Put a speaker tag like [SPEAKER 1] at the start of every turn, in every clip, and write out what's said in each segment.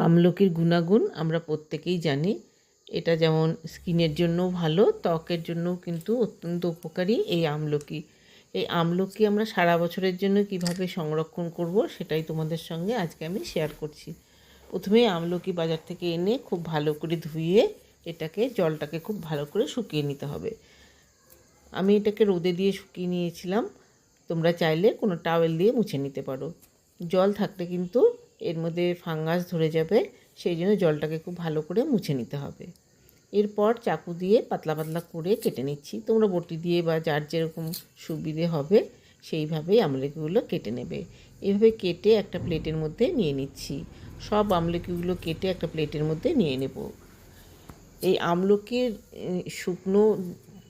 [SPEAKER 1] আমলকির গুণাগুণ আমরা প্রত্যেকেই জানি। এটা যেমন স্কিনের জন্যও ভালো, ত্বকের জন্যও কিন্তু অত্যন্ত উপকারী এই আমলকি। এই আমলকি আমরা সারা বছরের জন্য কিভাবে সংরক্ষণ করব সেটাই তোমাদের সঙ্গে আজকে আমি শেয়ার করছি। প্রথমে আমলকি বাজার থেকে এনে খুব ভালো করে ধুয়ে জলটাকে খুব ভালো করে শুকিয়ে নিতে হবে। আমি এটাকে রোদে দিয়ে শুকিয়ে নিয়েছিলাম, তোমরা চাইলে কোনো টাওয়েল দিয়ে মুছে নিতে পারো। জল থাকলে কিন্তু এর মধ্যে ফাঙ্গাস ধরে যাবে, সেই জন্য জলটাকে খুব ভালো করে মুছে নিতে হবে। এরপর চাকু দিয়ে পাতলা পাতলা করে কেটে নিচ্ছি। তোমরা বটি দিয়ে বা যার যেরকম সুবিধে হবে সেইভাবেই আমলকিগুলো কেটে নেবে। এভাবে কেটে একটা প্লেটের মধ্যে নিয়ে নিচ্ছি। সব আমলকিগুলো কেটে একটা প্লেটের মধ্যে নিয়ে নেব। এই আমলকির শুকনো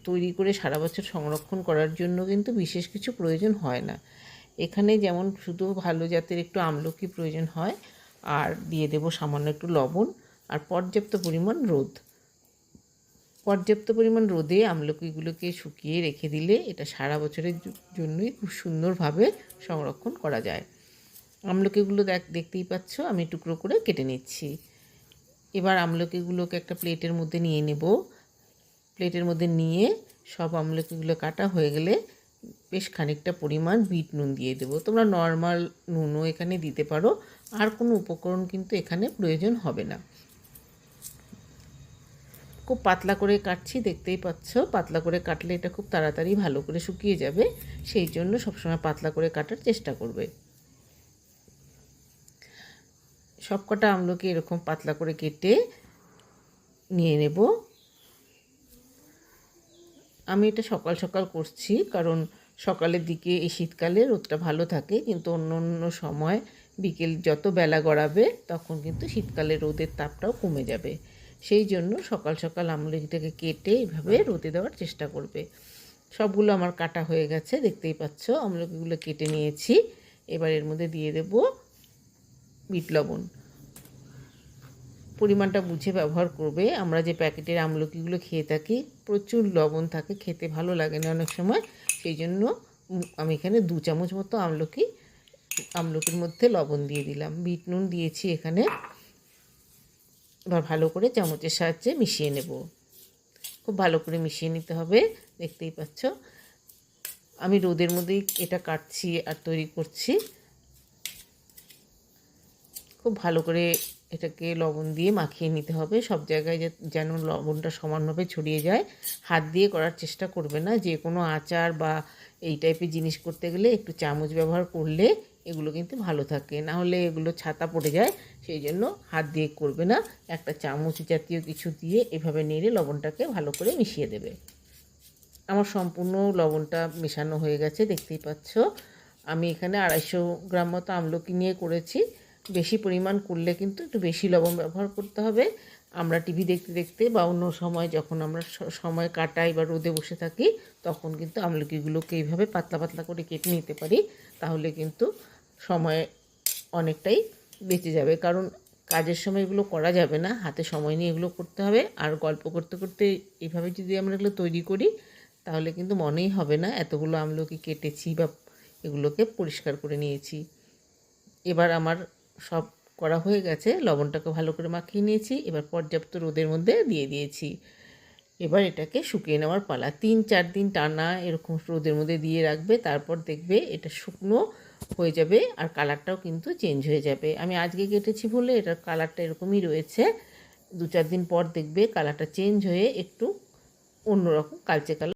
[SPEAKER 1] তৈরি করে সারা বছর সংরক্ষণ করার জন্য কিন্তু বিশেষ কিছু প্রয়োজন হয় না। এখানে যেমন শুধু ভালো জাতের একটু আমলকি প্রয়োজন হয়, আর দিয়ে দেব সামান্য একটু লবণ আর পর্যাপ্ত পরিমাণ রোদে আমলকিগুলোকে শুকিয়ে রেখে দিলে এটা সারা বছরের জন্যই খুব সুন্দরভাবে সংরক্ষণ করা যায়। আমলকিগুলো দেখতেই পাচ্ছ আমি টুকরো করে কেটে নিচ্ছি। এবার আমলকিগুলোকে একটা প্লেটের মধ্যে নিয়ে নেব। প্লেটের মধ্যে নিয়ে সব আমলকিগুলো কাটা হয়ে গেলে বেশ খানিকটা পরিমাণ বিট নুন দিয়ে দেবো। তোমরা নর্মাল নুনও এখানে দিতে পারো, আর কোনো উপকরণ কিন্তু এখানে প্রয়োজন হবে না। খুব পাতলা করে কাটছি, দেখতেই পাচ্ছ। পাতলা করে কাটলে এটা খুব তাড়াতাড়ি ভালো করে শুকিয়ে যাবে, সেই জন্য সবসময় পাতলা করে কাটার চেষ্টা করবে। সব কটা আমলকি এরকম পাতলা করে কেটে নিয়ে নেব। আমি এটা সকাল সকাল করছি, কারণ সকালের দিকে এই শীতকালে রোদটা ভালো থাকে, কিন্তু অন্য অন্য সময় বিকেল যত বেলা গড়াবে তখন কিন্তু শীতকালে রোদের তাপটাও কমে যাবে। সেই জন্য সকাল সকাল আমলকিটাকে কেটে এভাবে রোদে দেওয়ার চেষ্টা করবে। সবগুলো আমার কাটা হয়ে গেছে, দেখতেই পাচ্ছ। আমলকিগুলো কেটে নিয়েছি। এবার এর মধ্যে দিয়ে দেব বিট লবণ। পরিমাণটা বুঝে ব্যবহার করবে। আমরা যে প্যাকেটের আমলকিগুলো খেয়ে থাকি প্রচুর লবণ থাকে, খেতে ভালো লাগে না অনেক সময়, সেই জন্য আমি এখানে 2 চামচ মতো আমলকির মধ্যে লবণ দিয়ে দিলাম। বিট নুন দিয়েছি এখানে। এবার ভালো করে চামচের সাহায্যে মিশিয়ে নেব। খুব ভালো করে মিশিয়ে নিতে হবে, দেখতেই পাচ্ছ। আমি রোদের মধ্যেই এটা কাটছি আর তৈরি করছি। খুব ভালো করে এটাকে লবণ দিয়ে মাখিয়ে নিতে হবে, সব জায়গায় যেন লবণটা সমানভাবে ছড়িয়ে যায়। হাত দিয়ে করার চেষ্টা করবে না। যে কোনো আচার বা এই টাইপের জিনিস করতে গেলে একটু চামচ ব্যবহার করলে এগুলো কিন্তু ভালো থাকে, না হলে এগুলো ছাতা পড়ে যায়। সেই জন্য হাত দিয়ে করবে না, একটা চামচ জাতীয় কিছু দিয়ে এভাবে নেড়ে লবণটাকে ভালো করে মিশিয়ে দেবে। আমার সম্পূর্ণ লবণটা মেশানো হয়ে গেছে, দেখতেই পাচ্ছ। আমি এখানে 250 গ্রাম মতো আমলকি নিয়ে করেছি। বেশি পরিমাণ করলে কিন্তু একটু বেশি লবণ ব্যবহার করতে হবে। আমরা টিভি দেখতে দেখতে বা অন্য সময় যখন আমরা সময় কাটাই বা রোদে বসে থাকি, তখন কিন্তু আমলকিগুলোকে এইভাবে পাতলা পাতলা করে কেটে নিতে পারি। তাহলে কিন্তু সময় অনেকটাই বেঁচে যাবে, কারণ কাজের সময় এগুলো করা যাবে না, হাতে সময় নিয়ে এগুলো করতে হবে। আর গল্প করতে করতে এইভাবে যদি আমরা এগুলো তৈরি করি তাহলে কিন্তু মনেই হবে না এতগুলো আমলকি কেটেছি বা এগুলোকে পরিষ্কার করে নিয়েছি। এবার আমার সব করা হয়ে গেছে, লবণটাকে ভালো করে মাখিয়ে নিয়েছি। এবার পর্যাপ্ত রোদের মধ্যে দিয়ে দিয়েছি। এবার এটাকে শুকিয়ে নেওয়ার পালা। 3-4 দিন টানা এরকম রোদের মধ্যে দিয়ে রাখবে, তারপর দেখবে এটা শুকনো হয়ে যাবে আর কালারটাও কিন্তু চেঞ্জ হয়ে যাবে। আমি আজকে কেটেছি বলে এটার কালারটা এরকমই রয়েছে। 2-4 দিন পর দেখবে কালারটা চেঞ্জ হয়ে একটু অন্যরকম কালচে কালার